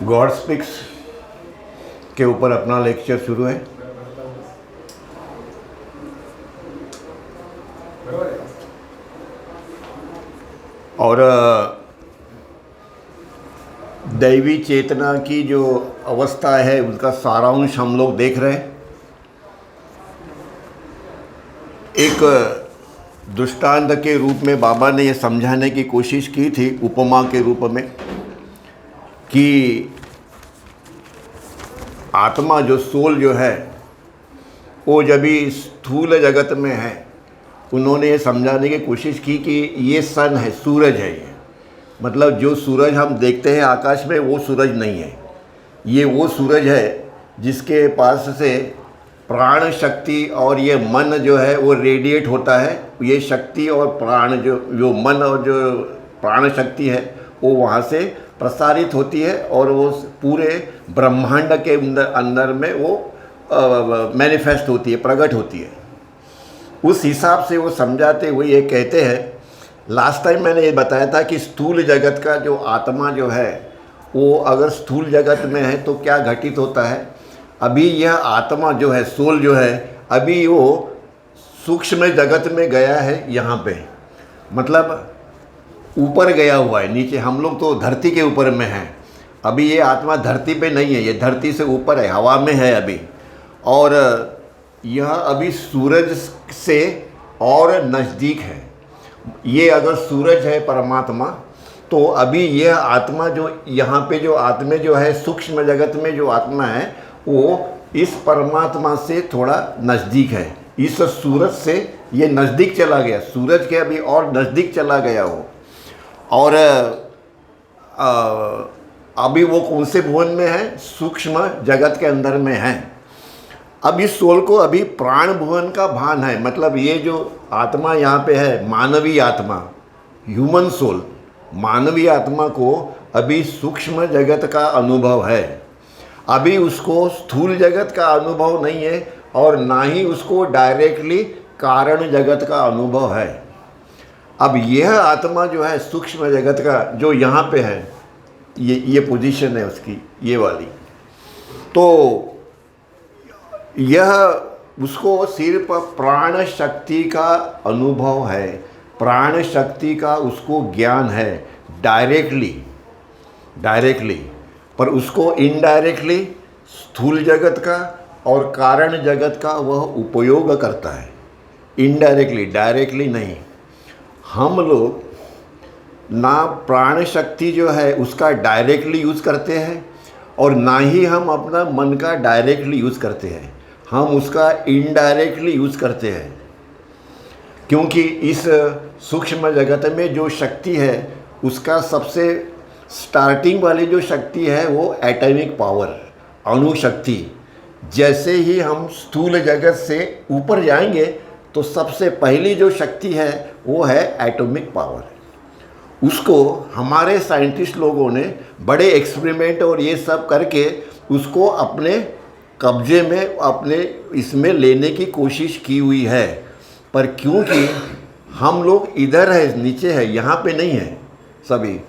God speaks के ऊपर अपना लेक्चर शुरू है। और दैवी चेतना की जो अवस्था है उसका सारांश हम लोग देख रहे हैं। एक दृष्टांत के रूप में बाबा ने यह समझाने की कोशिश की थी, उपमा के रूप में, कि आत्मा जो सोल जो है वो जब भी स्थूल जगत में है, उन्होंने ये समझाने की कोशिश की कि ये सन है, सूरज है। ये मतलब जो सूरज हम देखते हैं आकाश में वो सूरज नहीं है, ये वो सूरज है जिसके पास से प्राण शक्ति और ये मन जो है वो रेडिएट होता है। ये शक्ति और प्राण जो मन और जो प्राण शक्ति है वो वहाँ से प्रसारित होती है और वो पूरे ब्रह्मांड के अंदर में वो मैनिफेस्ट होती है, प्रकट होती है। उस हिसाब से वो समझाते हुए ये कहते हैं, लास्ट टाइम मैंने ये बताया था कि स्थूल जगत का जो आत्मा जो है वो अगर स्थूल जगत में है तो क्या घटित होता है। अभी यह आत्मा जो है, सोल जो है, अभी वो सूक्ष्म जगत में गया है, यहाँ पे मतलब ऊपर गया हुआ है। नीचे हम लोग तो धरती के ऊपर में हैं, अभी ये आत्मा धरती पे नहीं है, ये धरती से ऊपर है, हवा में है अभी। और यह अभी सूरज से और नज़दीक है। ये अगर सूरज है परमात्मा, तो अभी यह आत्मा जो यहाँ पे जो आत्मा जो है सूक्ष्म जगत में जो आत्मा है वो इस परमात्मा से थोड़ा नज़दीक है। इस सूरज से ये नज़दीक चला गया, सूरज के अभी और नज़दीक चला गया वो। और अभी वो कौन से भुवन में है? सूक्ष्म जगत के अंदर में है। अब इस सोल को अभी प्राण भुवन का भान है। मतलब ये जो आत्मा यहाँ पे है, मानवीय आत्मा, ह्यूमन सोल, मानवीय आत्मा को अभी सूक्ष्म जगत का अनुभव है। अभी उसको स्थूल जगत का अनुभव नहीं है और ना ही उसको डायरेक्टली कारण जगत का अनुभव है। अब यह आत्मा जो है सूक्ष्म जगत का जो यहाँ पे है, ये पोजीशन है उसकी, ये वाली, तो यह उसको सिर्फ प्राण शक्ति का अनुभव है, प्राण शक्ति का उसको ज्ञान है डायरेक्टली, पर उसको इनडायरेक्टली स्थूल जगत का और कारण जगत का वह उपयोग करता है। इनडायरेक्टली, डायरेक्टली नहीं। हम लोग ना प्राण शक्ति जो है उसका डायरेक्टली यूज़ करते हैं और ना ही हम अपना मन का डायरेक्टली यूज़ करते हैं, हम उसका इनडायरेक्टली यूज़ करते हैं। क्योंकि इस सूक्ष्म जगत में जो शक्ति है उसका सबसे स्टार्टिंग वाली जो शक्ति है वो एटॉमिक पावर, अणु शक्ति। जैसे ही हम स्थूल जगत से ऊपर जाएंगे तो सबसे पहली जो शक्ति है वो है एटॉमिक पावर। उसको हमारे साइंटिस्ट लोगों ने बड़े एक्सपेरिमेंट और ये सब करके उसको अपने कब्जे में, अपने इसमें लेने की कोशिश की हुई है। पर क्योंकि हम लोग इधर है, नीचे है, यहाँ पे नहीं है सभी,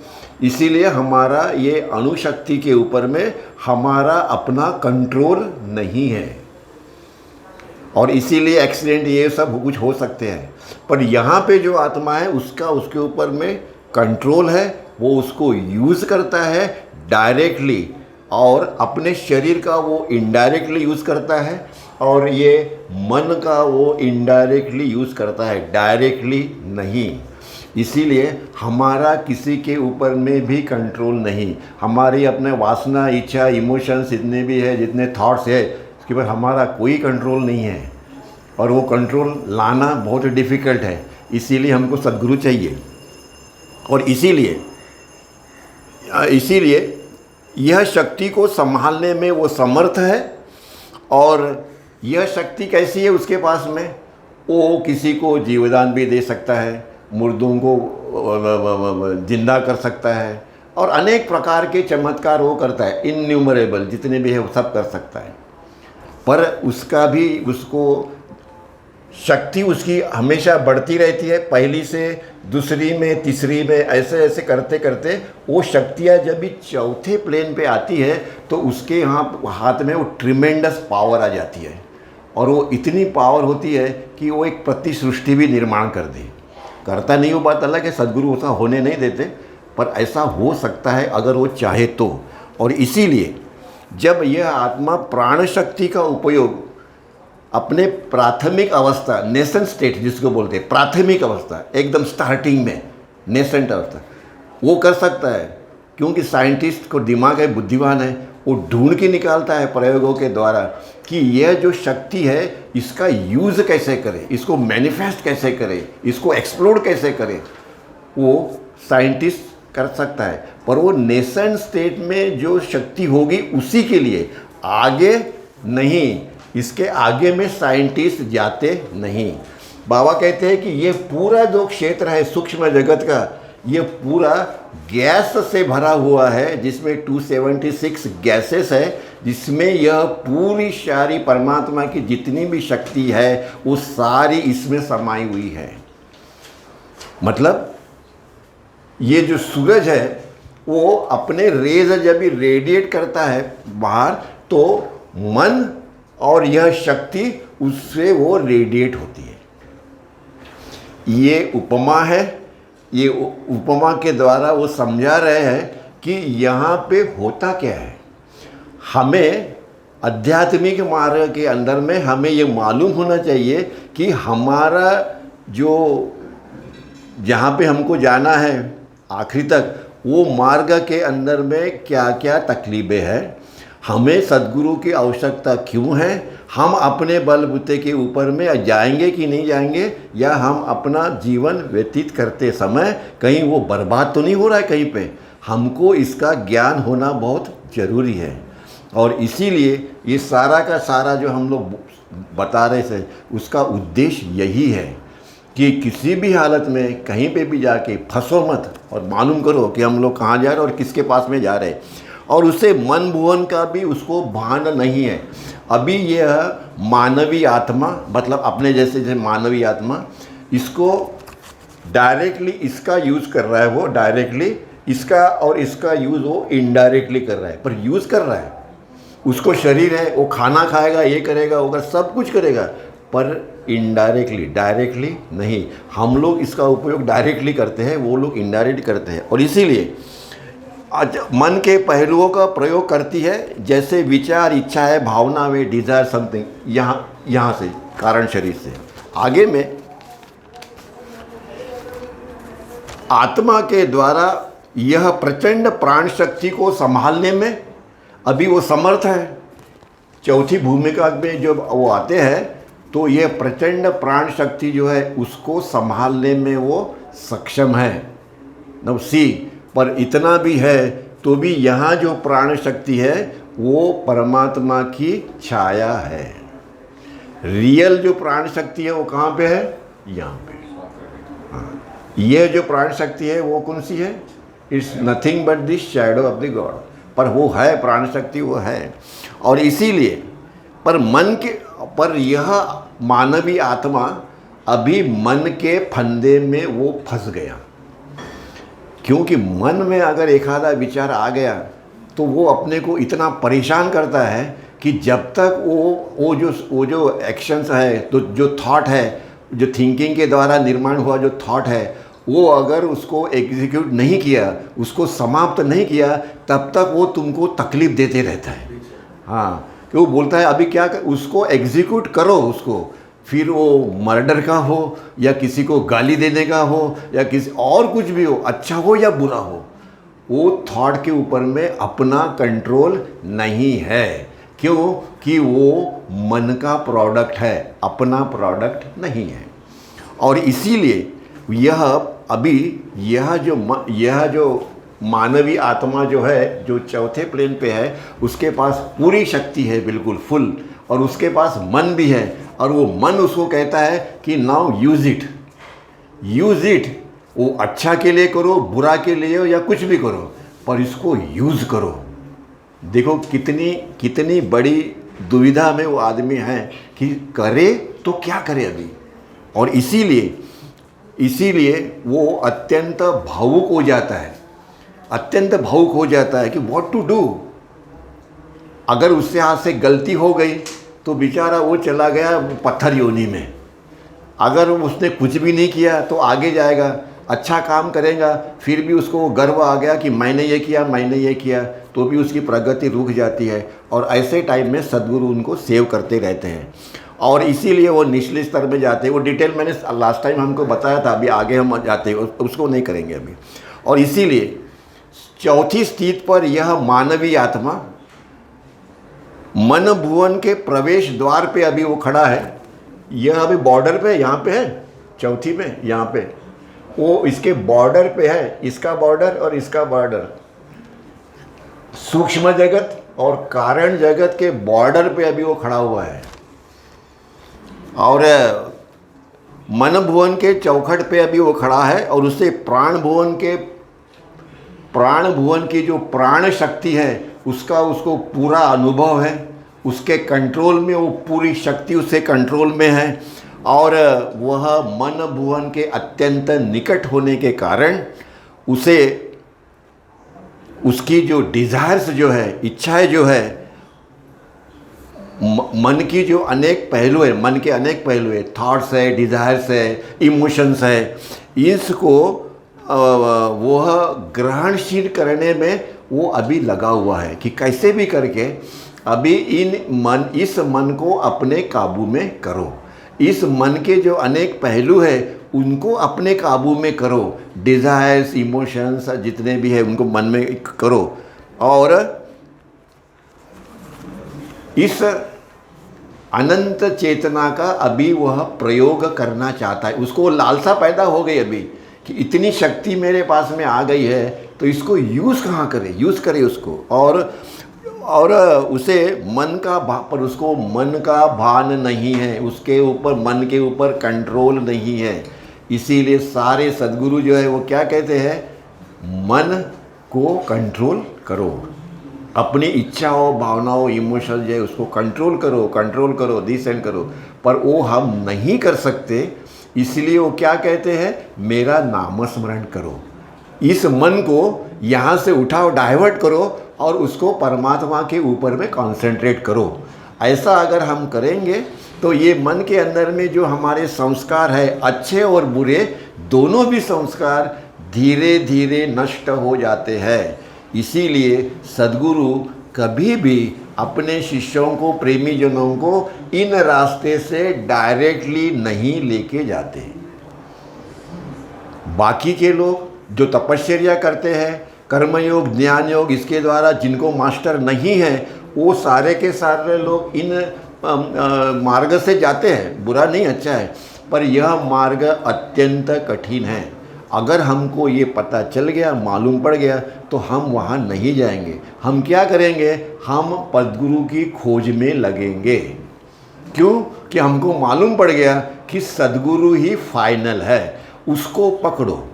इसीलिए हमारा ये अणुशक्ति के ऊपर में हमारा अपना कंट्रोल नहीं है और इसीलिए एक्सीडेंट ये सब कुछ हो सकते हैं। पर यहाँ पे जो आत्मा है उसका उसके ऊपर में कंट्रोल है, वो उसको यूज़ करता है डायरेक्टली और अपने शरीर का वो इनडायरेक्टली यूज़ करता है और ये मन का वो इनडायरेक्टली यूज़ करता है, डायरेक्टली नहीं। इसीलिए हमारा किसी के ऊपर में भी कंट्रोल नहीं। हमारी अपने वासना, इच्छा, इमोशंस जितने भी है, जितने थॉट्स है, उसके ऊपर हमारा कोई कंट्रोल नहीं है और वो कंट्रोल लाना बहुत डिफ़िकल्ट है। इसीलिए हमको सद्गुरु चाहिए और इसीलिए यह शक्ति को संभालने में वो समर्थ है। और यह शक्ति कैसी है उसके पास में? वो किसी को जीवदान भी दे सकता है, मुर्दों को जिंदा कर सकता है और अनेक प्रकार के चमत्कार वो करता है, इनन्यूमरेबल जितने भी है वो सब कर सकता है। पर उसका भी उसको शक्ति उसकी हमेशा बढ़ती रहती है, पहली से दूसरी में, तीसरी में, ऐसे ऐसे करते करते वो शक्तियाँ जब भी चौथे प्लेन पे आती है तो उसके यहाँ हाथ में वो ट्रिमेंडस पावर आ जाती है, और वो इतनी पावर होती है कि वो एक प्रति सृष्टि भी निर्माण कर दे। करता नहीं, वो बात अलग है, सद्गुरु ऐसा होने नहीं देते, पर ऐसा हो सकता है अगर वो चाहे तो। और इसीलिए जब यह आत्मा प्राण शक्ति का उपयोग अपने प्राथमिक अवस्था, नेसेंट स्टेट जिसको बोलते हैं, प्राथमिक अवस्था, एकदम स्टार्टिंग में नेसेंट अवस्था, वो कर सकता है, क्योंकि साइंटिस्ट को दिमाग है, बुद्धिमान है, वो ढूंढ के निकालता है प्रयोगों के द्वारा कि यह जो शक्ति है इसका यूज़ कैसे करे, इसको मैनिफेस्ट कैसे करे, इसको एक्सप्लोर कैसे करे, वो साइंटिस्ट कर सकता है। पर वो नेसेंट स्टेट में जो शक्ति होगी उसी के लिए, आगे नहीं, इसके आगे में साइंटिस्ट जाते नहीं। बाबा कहते हैं कि ये पूरा जो क्षेत्र है सूक्ष्म जगत का, ये पूरा गैस से भरा हुआ है, जिसमें 276 गैसेस है, जिसमें यह पूरी सारी परमात्मा की जितनी भी शक्ति है वो सारी इसमें समाई हुई है। मतलब ये जो सूरज है वो अपने रेज जब भी रेडिएट करता है बाहर, तो मन और यह शक्ति उससे वो रेडिएट होती है। ये उपमा है, ये उपमा के द्वारा वो समझा रहे हैं कि यहाँ पे होता क्या है। हमें आध्यात्मिक मार्ग के अंदर में हमें ये मालूम होना चाहिए कि हमारा जो जहाँ पे हमको जाना है आखिरी तक, वो मार्ग के अंदर में क्या क्या तकलीफ़ें हैं, हमें सद्गुरु की आवश्यकता क्यों है, हम अपने बलबूते के ऊपर में जाएंगे कि नहीं जाएंगे, या हम अपना जीवन व्यतीत करते समय कहीं वो बर्बाद तो नहीं हो रहा है कहीं पे, हमको इसका ज्ञान होना बहुत ज़रूरी है। और इसीलिए ये सारा का सारा जो हम लोग बता रहे थे उसका उद्देश्य यही है कि किसी भी हालत में कहीं पे भी जाके फंसो मत, और मालूम करो कि हम लोग कहाँ जा रहे हैं और किसके पास में जा रहे हैं, और उसे मन भुवन का भी उसको भान नहीं है। अभी यह मानवीय आत्मा, मतलब अपने जैसे मानवीय आत्मा, इसको डायरेक्टली इसका यूज़ कर रहा है, वो डायरेक्टली इसका, और इसका यूज़ वो इनडायरेक्टली कर रहा है, पर यूज़ कर रहा है। उसको शरीर है, वो खाना खाएगा, ये करेगा, होगा, सब कुछ करेगा, पर इनडायरेक्टली, डायरेक्टली नहीं। हम लोग इसका उपयोग डायरेक्टली करते हैं, वो लोग इनडायरेक्ट करते हैं। और इसीलिए आज मन के पहलुओं का प्रयोग करती है, जैसे विचार, इच्छा है, भावना में, डिज़ायर समथिंग, यहाँ से कारण शरीर से आगे में आत्मा के द्वारा यह प्रचंड प्राण शक्ति को संभालने में अभी वो समर्थ है। चौथी भूमिका में जब वो आते हैं तो यह प्रचंड प्राण शक्ति जो है उसको संभालने में वो सक्षम है। नव सी, पर इतना भी है तो भी यहाँ जो प्राण शक्ति है वो परमात्मा की छाया है। रियल जो प्राण शक्ति है वो कहाँ पे है? यहाँ पे। हाँ, ये जो प्राण शक्ति है वो कौन सी है? It's nothing but the shadow of the God. पर वो है, प्राण शक्ति वो है। और इसीलिए पर यह मानवीय आत्मा अभी मन के फंदे में वो फंस गया, क्योंकि मन में अगर एक आधा विचार आ गया तो वो अपने को इतना परेशान करता है कि जब तक वो जो एक्शंस है, तो जो थॉट है, जो थिंकिंग के द्वारा निर्माण हुआ जो थॉट है, वो अगर उसको एग्जीक्यूट नहीं किया, उसको समाप्त नहीं किया, तब तक वो तुमको तकलीफ़ देते रहता है। हाँ, कि वो बोलता है अभी क्या उसको एग्जीक्यूट करो उसको, फिर वो मर्डर का हो या किसी को गाली देने का हो या किसी और कुछ भी हो, अच्छा हो या बुरा हो, वो थॉट के ऊपर में अपना कंट्रोल नहीं है। क्यों? कि वो मन का प्रोडक्ट है, अपना प्रोडक्ट नहीं है। और इसीलिए यह जो मानवीय आत्मा जो है, जो चौथे प्लेन पे है, उसके पास पूरी शक्ति है, बिल्कुल फुल, और उसके पास मन भी है, और वो मन उसको कहता है कि नाउ यूज़ इट। वो अच्छा के लिए करो, बुरा के लिए हो, या कुछ भी करो, पर इसको यूज़ करो। देखो कितनी बड़ी दुविधा में वो आदमी है कि करे तो क्या करे। अभी और इसीलिए वो अत्यंत भावुक हो जाता है, अत्यंत भावुक हो जाता है कि व्हाट टू डू। अगर उससे हाथ से गलती हो गई तो बेचारा वो चला गया पत्थर योनि में। अगर उसने कुछ भी नहीं किया तो आगे जाएगा, अच्छा काम करेगा, फिर भी उसको गर्व आ गया कि मैंने ये किया, मैंने ये किया, तो भी उसकी प्रगति रुक जाती है। और ऐसे टाइम में सद्गुरु उनको सेव करते रहते हैं और इसीलिए वो निचले स्तर में जाते हैं। वो डिटेल मैंने लास्ट टाइम हमको बताया था, अभी आगे हम जाते हैं उसको नहीं करेंगे अभी। और इसीलिए चौथी स्थिति पर यह मानवीय आत्मा मन भुवन के प्रवेश द्वार पे अभी वो खड़ा है। यह अभी बॉर्डर पे यहाँ पे है, चौथी में यहाँ पे वो इसके बॉर्डर पे है, इसका बॉर्डर और इसका बॉर्डर। सूक्ष्म जगत और कारण जगत के बॉर्डर पे अभी वो खड़ा हुआ है और मन भुवन के चौखट पे अभी वो खड़ा है। और उससे प्राण भुवन की जो प्राण शक्ति है उसका उसको पूरा अनुभव है, उसके कंट्रोल में, वो पूरी शक्ति उससे कंट्रोल में है। और वह मन भुवन के अत्यंत निकट होने के कारण उसे उसकी जो डिज़ायर्स जो है, इच्छाएं जो है, मन की जो अनेक पहलू है, मन के अनेक पहलू है, थॉट्स है, डिज़ायर्स है, इमोशंस है, इसको वह ग्रहणशील करने में वो अभी लगा हुआ है कि कैसे भी करके अभी इस मन को अपने काबू में करो। इस मन के जो अनेक पहलू है उनको अपने काबू में करो। डिज़ायर्स, इमोशंस जितने भी है उनको मन में करो और इस अनंत चेतना का अभी वह प्रयोग करना चाहता है। उसको लालसा पैदा हो गई अभी कि इतनी शक्ति मेरे पास में आ गई है तो इसको यूज़ कहाँ करे, यूज़ करे उसको। और उसे पर उसको मन का भान नहीं है, उसके ऊपर, मन के ऊपर कंट्रोल नहीं है। इसीलिए सारे सद्गुरु जो है वो क्या कहते हैं, मन को कंट्रोल करो, अपनी इच्छाओं, भावनाओं, इमोशन जो है उसको कंट्रोल करो, डिसेंड करो। पर वो हम नहीं कर सकते, इसलिए वो क्या कहते हैं, मेरा नाम स्मरण करो। इस मन को यहाँ से उठाओ, डाइवर्ट करो और उसको परमात्मा के ऊपर में कॉन्सेंट्रेट करो। ऐसा अगर हम करेंगे तो ये मन के अंदर में जो हमारे संस्कार है, अच्छे और बुरे दोनों भी संस्कार धीरे धीरे नष्ट हो जाते हैं। इसीलिए सद्गुरु कभी भी अपने शिष्यों को, प्रेमी जनों को इन रास्ते से डायरेक्टली नहीं लेके जाते। बाकी के लोग जो तपश्चर्या करते हैं, कर्मयोग, ज्ञान योग, इसके द्वारा जिनको मास्टर नहीं है, वो सारे के सारे लोग इन मार्ग से जाते हैं। बुरा नहीं, अच्छा है, पर यह मार्ग अत्यंत कठिन है। अगर हमको ये पता चल गया, मालूम पड़ गया, तो हम वहाँ नहीं जाएंगे। हम क्या करेंगे, हम सद्गुरु की खोज में लगेंगे। क्यों? कि हमको मालूम पड़ गया कि सद्गुरु ही फाइनल है, उसको पकड़ो।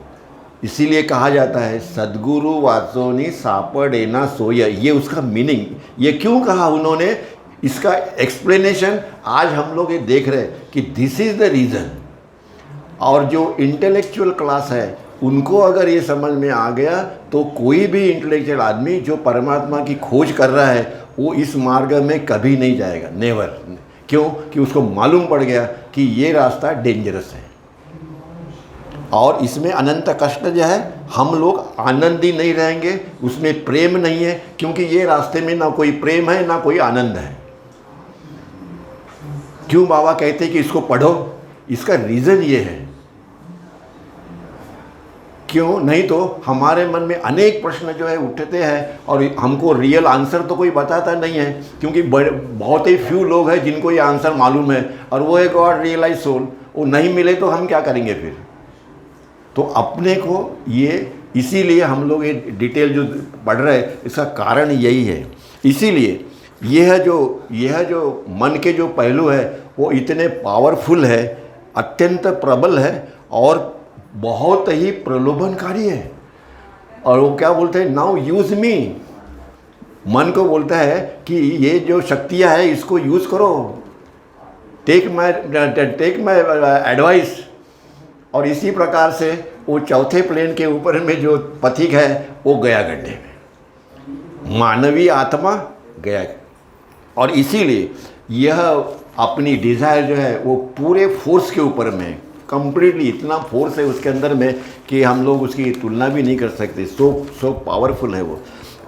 इसीलिए कहा जाता है सद्गुरु वासोनी सापड़े ना सोय, ये उसका मीनिंग। ये क्यों कहा उन्होंने, इसका एक्सप्लेनेशन आज हम लोग ये देख रहे हैं कि दिस इज़ द रीज़न। और जो इंटेलेक्चुअल क्लास है उनको अगर ये समझ में आ गया तो कोई भी इंटेलेक्चुअल आदमी जो परमात्मा की खोज कर रहा है वो इस मार्ग में कभी नहीं जाएगा, नेवर। क्यों? कि उसको मालूम पड़ गया कि ये रास्ता डेंजरस है और इसमें अनंत कष्ट जो है, हम लोग आनंदी नहीं रहेंगे, उसमें प्रेम नहीं है, क्योंकि ये रास्ते में ना कोई प्रेम है ना कोई आनंद है। क्यों बाबा कहते हैं कि इसको पढ़ो? इसका रीज़न ये है। क्यों? नहीं तो हमारे मन में अनेक प्रश्न जो है उठते हैं और हमको रियल आंसर तो कोई बताता नहीं है, क्योंकि बहुत ही फ्यू लोग हैं जिनको ये आंसर मालूम है और वो है गॉड रियलाइज सोल। वो नहीं मिले तो हम क्या करेंगे फिर? तो अपने को ये, इसीलिए हम लोग ये डिटेल जो पढ़ रहे हैं इसका कारण यही है। इसीलिए यह जो मन के जो पहलू है वो इतने पावरफुल है, अत्यंत प्रबल है और बहुत ही प्रलोभनकारी है। और वो क्या बोलते हैं, नाउ यूज़ मी। मन को बोलता है कि ये जो शक्तियाँ है इसको यूज़ करो, टेक माई एडवाइस। और इसी प्रकार से वो चौथे प्लेन के ऊपर में जो पथिक है वो गया गड्ढे में, मानवीय आत्मा गया। और इसीलिए यह अपनी डिज़ायर जो है वो पूरे फोर्स के ऊपर में, कंप्लीटली इतना फोर्स है उसके अंदर में कि हम लोग उसकी तुलना भी नहीं कर सकते, सो पावरफुल है वो।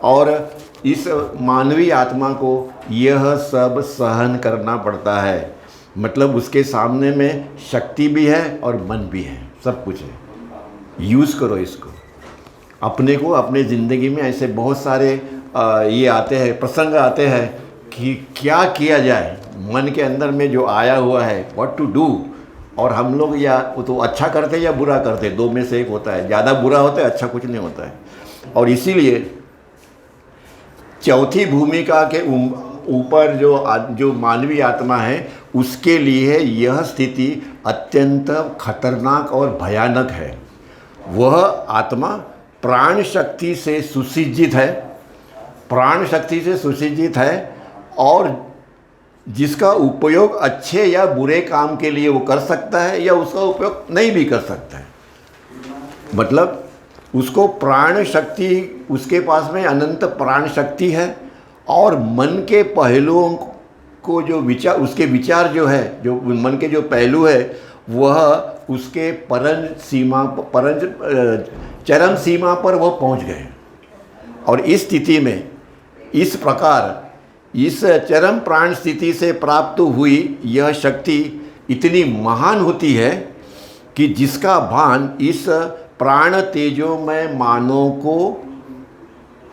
और इस मानवीय आत्मा को यह सब सहन करना पड़ता है, मतलब उसके सामने में शक्ति भी है और मन भी है, सब कुछ है। यूज़ करो इसको अपने को। अपने ज़िंदगी में ऐसे बहुत सारे ये आते हैं, प्रसंग आते हैं कि क्या किया जाए, मन के अंदर में जो आया हुआ है, व्हाट टू डू। और हम लोग या तो अच्छा करते या बुरा करते, दो में से एक होता है। ज़्यादा बुरा होता है, अच्छा कुछ नहीं होता है। और इसीलिए चौथी भूमिका के ऊपर जो मानवीय आत्मा है उसके लिए यह स्थिति अत्यंत खतरनाक और भयानक है। वह आत्मा प्राण शक्ति से सुसज्जित है, प्राण शक्ति से सुसज्जित है, और जिसका उपयोग अच्छे या बुरे काम के लिए वो कर सकता है या उसका उपयोग नहीं भी कर सकता है। मतलब उसको प्राण शक्ति, उसके पास में अनंत प्राण शक्ति है, और मन के पहलुओं को जो विचार, उसके विचार जो है, जो मन के जो पहलू है वह उसके चरम सीमा पर वह पहुंच गए। और इस स्थिति में, इस प्रकार इस चरम प्राण स्थिति से प्राप्त हुई यह शक्ति इतनी महान होती है कि जिसका भान इस प्राण तेजोमय मानव को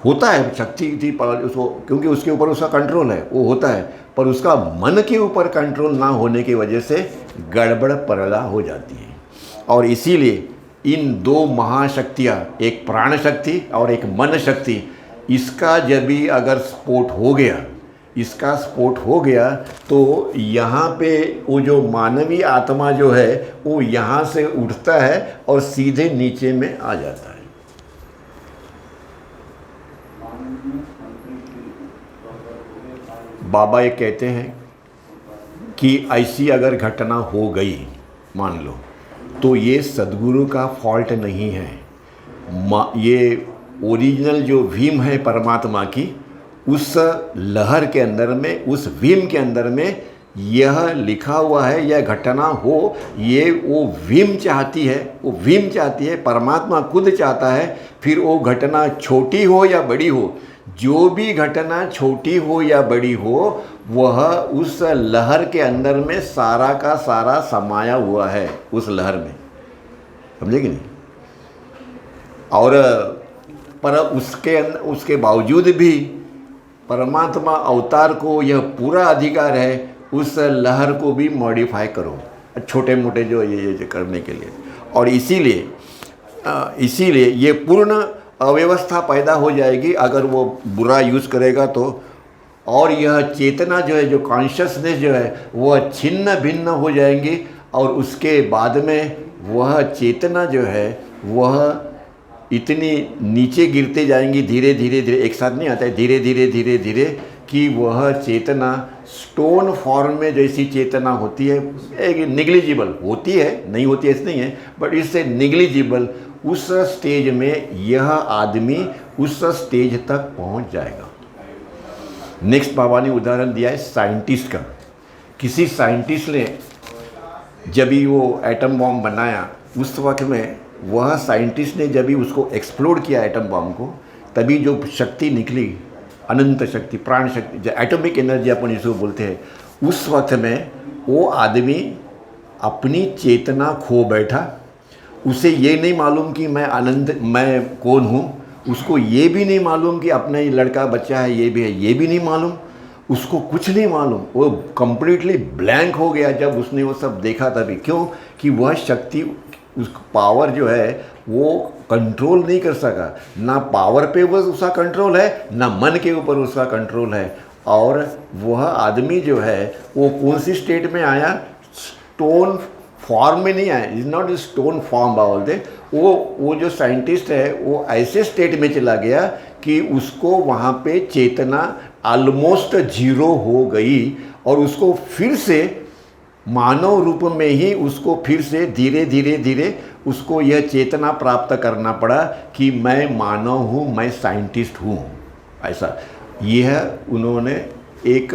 होता है। शक्ति थी उसको, क्योंकि उसके ऊपर उसका कंट्रोल है, वो होता है, पर उसका मन के ऊपर कंट्रोल ना होने की वजह से गड़बड़ परला हो जाती है। और इसीलिए इन दो महाशक्तियाँ, एक प्राण शक्ति और एक मन शक्ति, इसका जब भी अगर स्फोट हो गया, इसका स्फोट हो गया तो यहाँ पे वो जो मानवीय आत्मा जो है वो यहाँ से उठता है और सीधे नीचे में आ जाता है। बाबा ये कहते हैं कि ऐसी अगर घटना हो गई मान लो, तो ये सद्गुरु का फॉल्ट नहीं है। ये ओरिजिनल जो भीम है परमात्मा की, उस लहर के अंदर में, उस भीम के अंदर में यह लिखा हुआ है, यह घटना हो, ये वो भीम चाहती है, वो भीम चाहती है, परमात्मा खुद चाहता है। फिर वो घटना छोटी हो या बड़ी हो, जो भी घटना छोटी हो या बड़ी हो, वह उस लहर के अंदर में सारा का सारा समाया हुआ है, उस लहर में, समझे कि नहीं। और पर उसके बावजूद भी परमात्मा अवतार को यह पूरा अधिकार है उस लहर को भी मॉडिफाई करो, छोटे मोटे जो ये करने के लिए। और इसीलिए ये पूर्ण अव्यवस्था पैदा हो जाएगी अगर वो बुरा यूज़ करेगा तो। और यह चेतना जो है, जो कॉन्शियसनेस जो है, वह छिन्न भिन्न हो जाएंगी, और उसके बाद में वह चेतना जो है वह इतनी नीचे गिरते जाएंगी, धीरे धीरे धीरे, एक साथ नहीं आता है, धीरे धीरे धीरे धीरे, कि वह चेतना स्टोन फॉर्म में जैसी चेतना होती है, एक निग्लिजिबल होती है, नहीं होती ऐसे नहीं है, बट इससे निग्लिजिबल, उस स्टेज में यह आदमी उस स्टेज तक पहुंच जाएगा। नेक्स्ट बाबा ने उदाहरण दिया है साइंटिस्ट का। किसी साइंटिस्ट ने जब भी वो एटम बॉम्ब बनाया, उस वक्त में वह साइंटिस्ट ने जब भी उसको एक्सप्लोड किया एटम बॉम्ब को, तभी जो शक्ति निकली, अनंत शक्ति, प्राण शक्ति, जो एटॉमिक एनर्जी अपन इसको बोलते हैं, उस वक्त में वो आदमी अपनी चेतना खो बैठा। उसे ये नहीं मालूम कि मैं कौन हूँ, उसको ये भी नहीं मालूम कि अपना ये लड़का बच्चा है, ये भी है, ये भी नहीं मालूम, उसको कुछ नहीं मालूम। वो कंप्लीटली ब्लैंक हो गया जब उसने वो सब देखा तभी। क्यों? कि वह शक्ति, उस पावर जो है वो कंट्रोल नहीं कर सका। ना पावर पे वो उसका कंट्रोल है, ना मन के ऊपर उसका कंट्रोल है। और वह आदमी जो है वो कौन सी स्टेट में आया? स्टोन फॉर्म में नहीं आया, इज नॉट स्टोन फॉर्म बोलते। वो जो साइंटिस्ट है वो ऐसे स्टेट में चला गया कि उसको वहाँ पे चेतना ऑलमोस्ट जीरो हो गई, और उसको फिर से मानव रूप में ही उसको फिर से धीरे धीरे धीरे उसको यह चेतना प्राप्त करना पड़ा कि मैं मानव हूँ, मैं साइंटिस्ट हूँ। ऐसा यह उन्होंने एक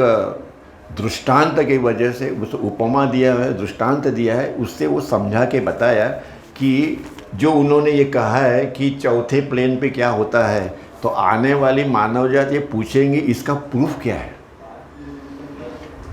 दृष्टांत की वजह से उस उपमा दिया है, दृष्टांत दिया है, उससे वो समझा के बताया कि जो उन्होंने ये कहा है कि चौथे प्लेन पे क्या होता है, तो आने वाली मानव जाति ये पूछेंगे इसका प्रूफ क्या है।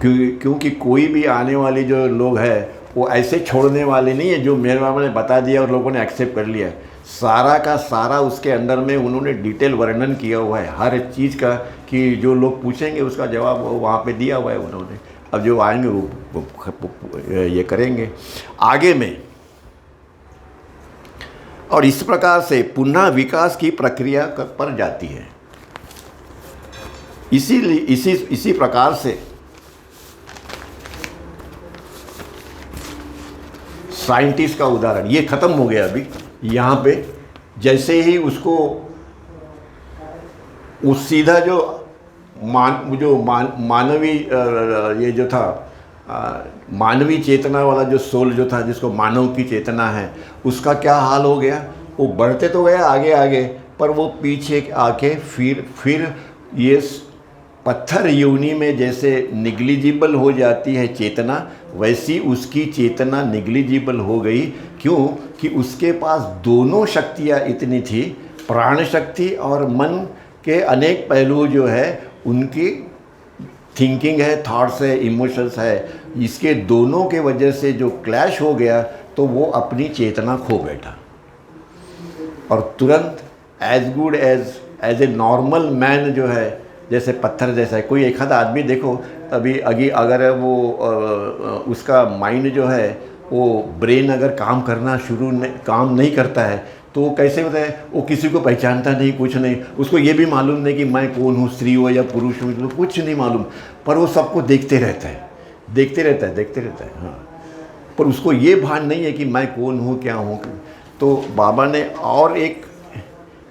क्योंकि कोई भी आने वाले जो लोग हैं वो ऐसे छोड़ने वाले नहीं है जो मेरे बाबा ने बता दिया और लोगों ने एक्सेप्ट कर लिया। सारा का सारा उसके अंदर में उन्होंने डिटेल वर्णन किया हुआ है हर चीज़ का, कि जो लोग पूछेंगे उसका जवाब वहाँ पे दिया हुआ है उन्होंने। अब जो आएंगे वो ये करेंगे आगे में। और इस प्रकार से पुनः विकास की प्रक्रिया पर जाती है। इसीलिए इसी प्रकार से साइंटिस्ट का उदाहरण ये ख़त्म हो गया अभी यहाँ पे। जैसे ही उसको उस सीधा जो मानवी ये जो था मानवी चेतना वाला जो सोल जो था, जिसको मानव की चेतना है, उसका क्या हाल हो गया। वो बढ़ते तो गया आगे आगे, पर वो पीछे आके फिर ये पत्थर योनि में जैसे निग्लिजिबल हो जाती है चेतना, वैसी उसकी चेतना निग्लिजिबल हो गई। क्यों? कि उसके पास दोनों शक्तियाँ इतनी थी, प्राण शक्ति और मन के अनेक पहलू जो है, उनकी थिंकिंग है, थॉट्स है, इमोशंस है, इसके दोनों के वजह से जो क्लैश हो गया तो वो अपनी चेतना खो बैठा और तुरंत as good as a normal man जो है, जैसे पत्थर जैसा है। कोई एक आधा आदमी देखो अभी अगर वो उसका माइंड जो है वो ब्रेन अगर काम नहीं करता है तो कैसे होता है, वो किसी को पहचानता नहीं, कुछ नहीं, उसको ये भी मालूम नहीं कि मैं कौन हूँ, स्त्री हो या पुरुष हूँ, तो कुछ नहीं मालूम, पर वो सबको देखते रहता है हाँ। पर उसको ये भान नहीं है कि मैं कौन हूँ, क्या हूँ। तो बाबा ने और एक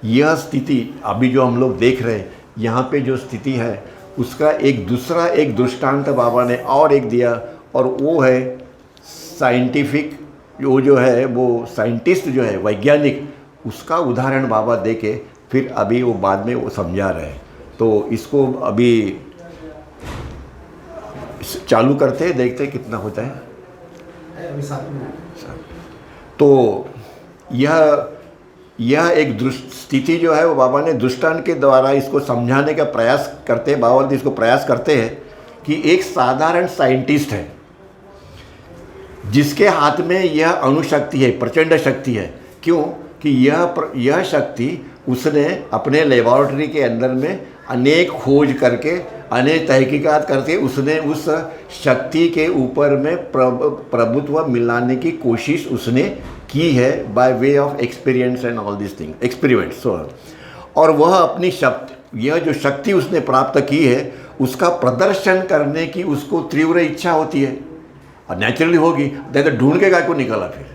यह स्थिति अभी जो हम लोग देख रहे हैं यहाँ पे जो स्थिति है, उसका एक दृष्टांत बाबा ने और एक दिया, और वो है साइंटिफिक जो है, वो साइंटिस्ट जो है, वैज्ञानिक, उसका उदाहरण बाबा दे के फिर अभी वो बाद में वो समझा रहे हैं। तो इसको अभी चालू करते हैं, देखते हैं कितना होता है अभी 7 मिनट। तो यह एक स्थिति जो है वो बाबा ने दृष्टांत के द्वारा इसको समझाने का प्रयास करते हैं। बाबा इसको प्रयास करते हैं कि एक साधारण साइंटिस्ट है जिसके हाथ में यह अणुशक्ति है, प्रचंड शक्ति है। क्यों? कि यह शक्ति उसने अपने लेबोरेटरी के अंदर में अनेक खोज करके, अनेक तहकीकात करके उसने उस शक्ति के ऊपर में प्रभुत्व मिलाने की कोशिश उसने की है, bye way of experience and all this thing experiments. और वह अपनी शक्ति, यह जो शक्ति उसने प्राप्त की है, उसका प्रदर्शन करने की उसको तीव्र इच्छा होती है, और नेचुरली होगी, तो ढूंढ के काय को निकाला फिर,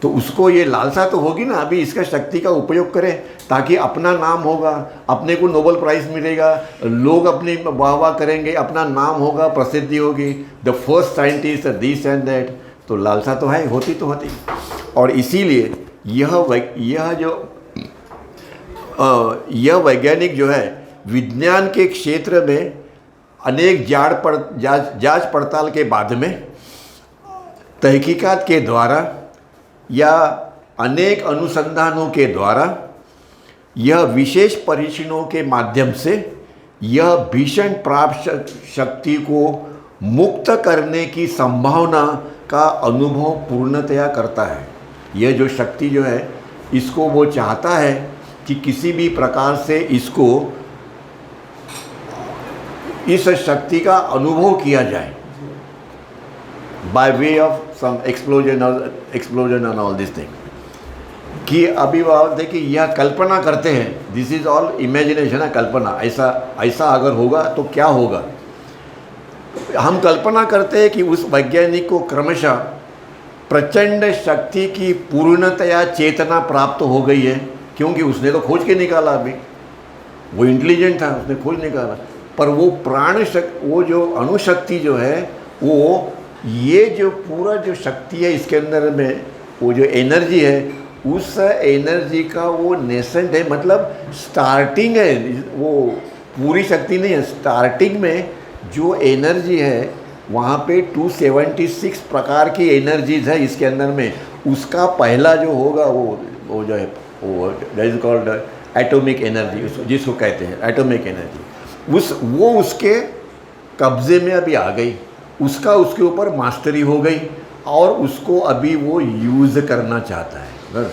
तो उसको ये लालसा तो होगी ना, अभी इसका शक्ति का उपयोग करें ताकि अपना नाम होगा, अपने को नोबेल प्राइज़ मिलेगा, लोग अपनी वाह करेंगे, अपना नाम होगा, प्रसिद्धि होगी, the first scientist this and that. तो लालसा तो है, होती तो होती। और इसीलिए यह वैज्ञानिक जो है विज्ञान के क्षेत्र में अनेक जांच पड़ताल के बाद में, तहकीकात के द्वारा या अनेक अनुसंधानों के द्वारा, यह विशेष परीक्षणों के माध्यम से यह भीषण प्राप्त शक्ति को मुक्त करने की संभावना का अनुभव पूर्णतया करता है। यह जो शक्ति जो है, इसको वो चाहता है कि किसी भी प्रकार से इसको, इस शक्ति का अनुभव किया जाए by way of some explosion and all this thing. कि अभी बात देखिए, यह कल्पना करते हैं, दिस इज ऑल इमेजिनेशन है, कल्पना। ऐसा अगर होगा तो क्या होगा, हम कल्पना करते हैं कि उस वैज्ञानिक को क्रमशः प्रचंड शक्ति की पूर्णतया चेतना प्राप्त हो गई है, क्योंकि उसने तो खोज के निकाला, अभी वो इंटेलिजेंट था, उसने खोज निकाला। पर वो वो जो अणुशक्ति जो है, वो ये जो पूरा जो शक्ति है इसके अंदर में, वो जो एनर्जी है, उस एनर्जी का वो नेसेंट है, मतलब स्टार्टिंग है, वो पूरी शक्ति नहीं है। स्टार्टिंग में जो एनर्जी है वहाँ पे 276 प्रकार की एनर्जीज है इसके अंदर में। उसका पहला जो होगा वो जो है वो that is called atomic energy, जिसको कहते हैं एटॉमिक एनर्जी। वो उसके कब्जे में अभी आ गई, उसका उसके ऊपर मास्टरी हो गई और उसको अभी वो यूज़ करना चाहता है बस।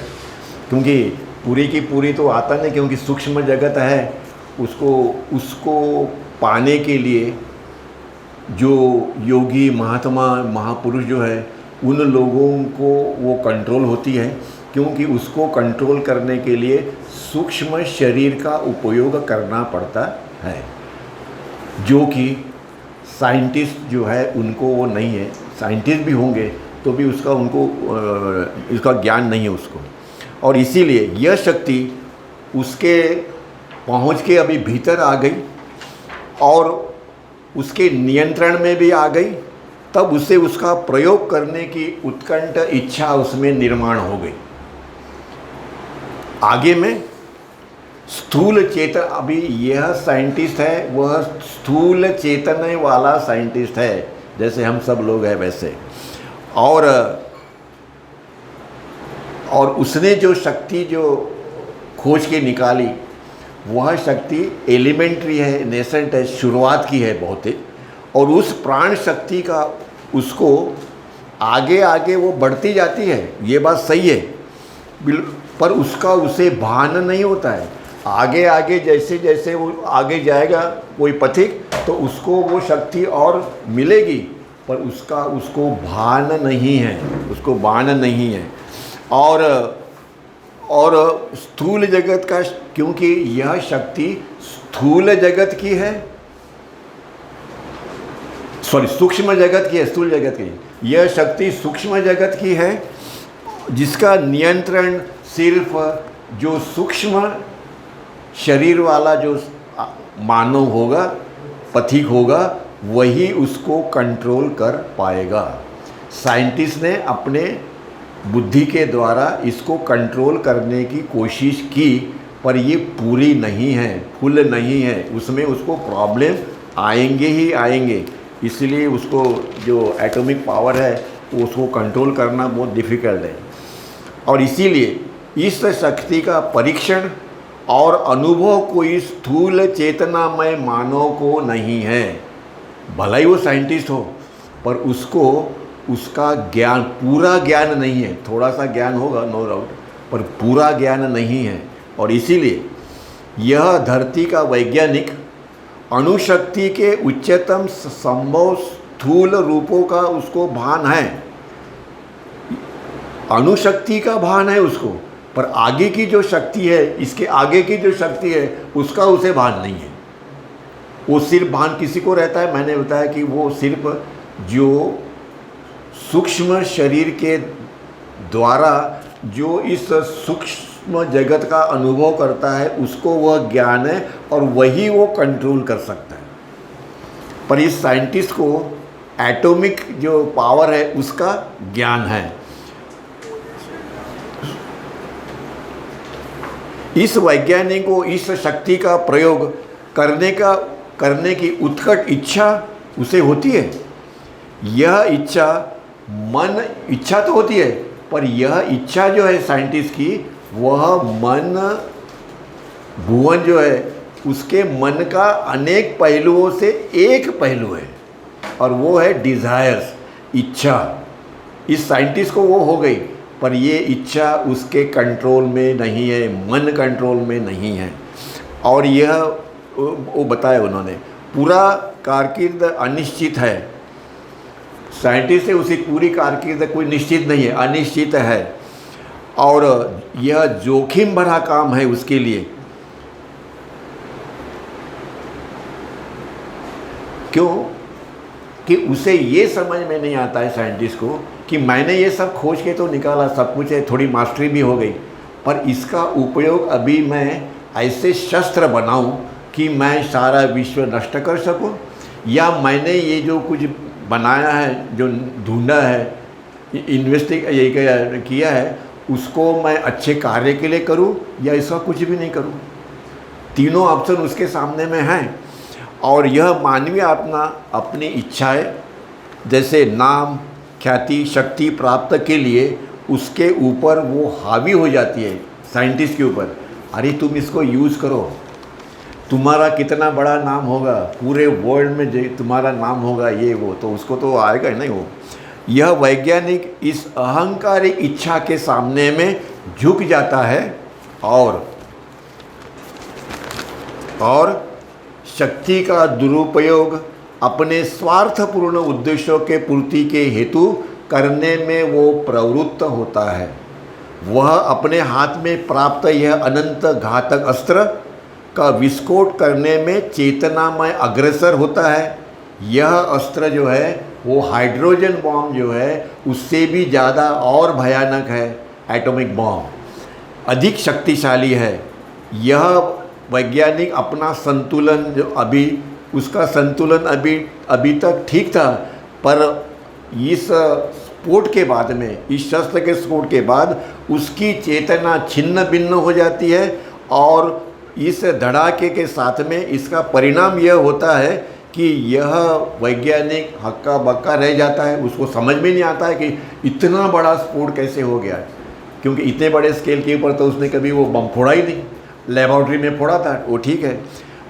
क्योंकि पूरी की पूरी तो आता नहीं, क्योंकि सूक्ष्म जगत है, उसको पाने के लिए जो योगी महात्मा महापुरुष जो है उन लोगों को वो कंट्रोल होती है, क्योंकि उसको कंट्रोल करने के लिए सूक्ष्म शरीर का उपयोग करना पड़ता है, जो कि साइंटिस्ट जो है उनको वो नहीं है। साइंटिस्ट भी होंगे तो भी उनको इसका ज्ञान नहीं है उसको, और इसीलिए यह शक्ति उसके पहुंच के अभी भीतर आ गई और उसके नियंत्रण में भी आ गई। तब उसे उसका प्रयोग करने की उत्कंठ इच्छा उसमें निर्माण हो गई। आगे में स्थूल चेतन, अभी यह साइंटिस्ट है, वह स्थूल चेतन वाला साइंटिस्ट है, जैसे हम सब लोग हैं वैसे। और उसने जो शक्ति जो खोज के निकाली, वह शक्ति एलिमेंट्री है, नेसेंट है, शुरुआत की है बहुत ही। और उस प्राण शक्ति का उसको आगे आगे वो बढ़ती जाती है, ये बात सही है, पर उसका उसे भान नहीं होता है। आगे आगे जैसे जैसे वो आगे जाएगा कोई पथिक, तो उसको वो शक्ति और मिलेगी, पर उसको भान नहीं है, उसको भान नहीं है। और स्थूल जगत का, क्योंकि यह शक्ति स्थूल जगत की है, सूक्ष्म जगत की है, स्थूल जगत की। यह शक्ति सूक्ष्म जगत की है, जिसका नियंत्रण सिर्फ जो सूक्ष्म शरीर वाला जो मानव होगा, पथिक होगा, वही उसको कंट्रोल कर पाएगा। साइंटिस्ट ने अपने बुद्धि के द्वारा इसको कंट्रोल करने की कोशिश की, पर ये पूरी नहीं है, फुल नहीं है, उसमें उसको प्रॉब्लम आएंगे ही आएंगे। इसलिए उसको जो एटॉमिक पावर है उसको कंट्रोल करना बहुत डिफ़िकल्ट है। और इसीलिए इस शक्ति का परीक्षण और अनुभव कोई स्थूल चेतनामय मानव को नहीं है। भला ही वो साइंटिस्ट हो, पर उसको उसका ज्ञान, पूरा ज्ञान नहीं है। थोड़ा सा ज्ञान होगा नो डाउट, पर पूरा ज्ञान नहीं है। और इसीलिए यह धरती का वैज्ञानिक अणुशक्ति के उच्चतम संभव स्थूल रूपों का उसको भान है, अणुशक्ति का भान है उसको, पर आगे की जो शक्ति है, इसके आगे की जो शक्ति है, उसका उसे भान नहीं है। वो सिर्फ भान किसी को रहता है, मैंने बताया कि वो सिर्फ जो सूक्ष्म शरीर के द्वारा जो इस सूक्ष्म जगत का अनुभव करता है, उसको वह ज्ञान है और वही वो कंट्रोल कर सकता है। पर इस साइंटिस्ट को एटॉमिक जो पावर है उसका ज्ञान है। इस वैज्ञानिक को इस शक्ति का प्रयोग करने की उत्कट इच्छा उसे होती है। यह इच्छा तो होती है, पर यह इच्छा जो है साइंटिस्ट की, वह मन भुवन जो है, उसके मन का अनेक पहलुओं से एक पहलू है, और वो है डिज़ायर्स, इच्छा। इस साइंटिस्ट को वो हो गई, पर ये इच्छा उसके कंट्रोल में नहीं है, मन कंट्रोल में नहीं है। और यह वो बताया उन्होंने, पूरा कारकिर्द अनिश्चित है। साइंटिस्ट है, उसकी पूरी कारकिर्द कोई निश्चित नहीं है, अनिश्चित है, और यह जोखिम भरा काम है उसके लिए। क्यों? कि उसे ये समझ में नहीं आता है साइंटिस्ट को कि मैंने ये सब खोज के तो निकाला, सब कुछ है, थोड़ी मास्टरी भी हो गई, पर इसका उपयोग अभी मैं ऐसे शस्त्र बनाऊं कि मैं सारा विश्व नष्ट कर सकूं, या मैंने ये जो कुछ बनाया है, जो ढूंढा है, किया है, उसको मैं अच्छे कार्य के लिए करूं या इसका कुछ भी नहीं करूं। तीनों ऑप्शन उसके सामने में हैं। और यह मानवीय आत्मा अपनी इच्छाएं, जैसे नाम, ख्याति, शक्ति प्राप्त के लिए उसके ऊपर वो हावी हो जाती है, साइंटिस्ट के ऊपर। अरे तुम इसको यूज़ करो, तुम्हारा कितना बड़ा नाम होगा, पूरे वर्ल्ड में जो तुम्हारा नाम होगा, ये वो, तो उसको तो आएगा ही नहीं वो। यह वैज्ञानिक इस अहंकारी इच्छा के सामने में झुक जाता है और शक्ति का दुरुपयोग अपने स्वार्थपूर्ण उद्देश्यों के पूर्ति के हेतु करने में वो प्रवृत्त होता है। वह अपने हाथ में प्राप्त यह अनंत घातक अस्त्र का विस्फोट करने में चेतनामय अग्रसर होता है। यह अस्त्र जो है वो हाइड्रोजन बॉम्ब जो है उससे भी ज़्यादा और भयानक है, एटॉमिक बॉम्ब, अधिक शक्तिशाली है। यह वैज्ञानिक अपना संतुलन जो उसका संतुलन अभी तक ठीक था, पर इस स्फोट के बाद में, इस शस्त्र के स्फोट के बाद उसकी चेतना छिन्न भिन्न हो जाती है और इस धड़ाके के साथ में इसका परिणाम यह होता है कि यह वैज्ञानिक हक्का बक्का रह जाता है। उसको समझ में नहीं आता है कि इतना बड़ा स्फोट कैसे हो गया, क्योंकि इतने बड़े स्केल के ऊपर तो उसने कभी वो बम फोड़ा ही नहीं, लेबॉर्ट्री में फोड़ा था, वो ठीक है।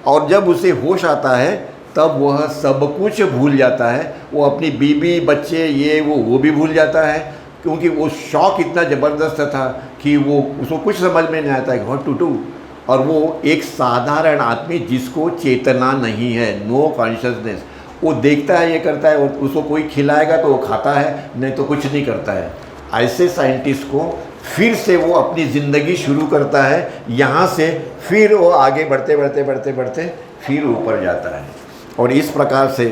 और जब उसे होश आता है तब वह सब कुछ भूल जाता है। वो अपनी बीवी, बच्चे, ये वो भी भूल जाता है, क्योंकि वो शौक इतना ज़बरदस्त था कि वो उसको कुछ समझ में नहीं आता है व्हाट टू डू। और वो एक साधारण आदमी जिसको चेतना नहीं है, नो कॉन्शियसनेस, वो देखता है, ये करता है, उसको कोई खिलाएगा तो वो खाता है, नहीं तो कुछ नहीं करता है। ऐसे साइंटिस्ट को फिर से वो अपनी ज़िंदगी शुरू करता है, यहाँ से फिर वो आगे बढ़ते बढ़ते बढ़ते बढ़ते फिर ऊपर जाता है। और इस प्रकार से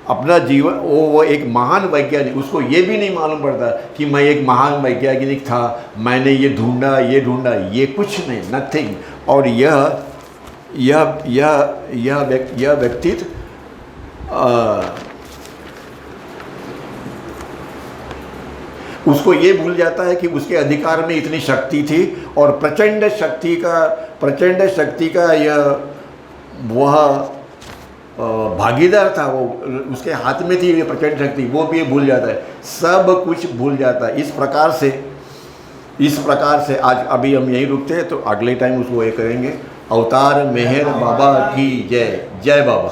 अपना जीवन, वो एक महान वैज्ञानिक, उसको ये भी नहीं मालूम पड़ता कि मैं एक महान वैज्ञानिक था, मैंने ये ढूंढा, ये कुछ नहीं, नथिंग। और यह व्यक्तित्व उसको ये भूल जाता है कि उसके अधिकार में इतनी शक्ति थी और प्रचंड शक्ति का वह भागीदार था, वो उसके हाथ में थी ये प्रचंड शक्ति, वो भी ये भूल जाता है, सब कुछ भूल जाता है। इस प्रकार से आज अभी हम यहीं रुकते हैं, तो अगले टाइम उसको ये करेंगे। अवतार मेहर बाबा की जय। जय बाबा।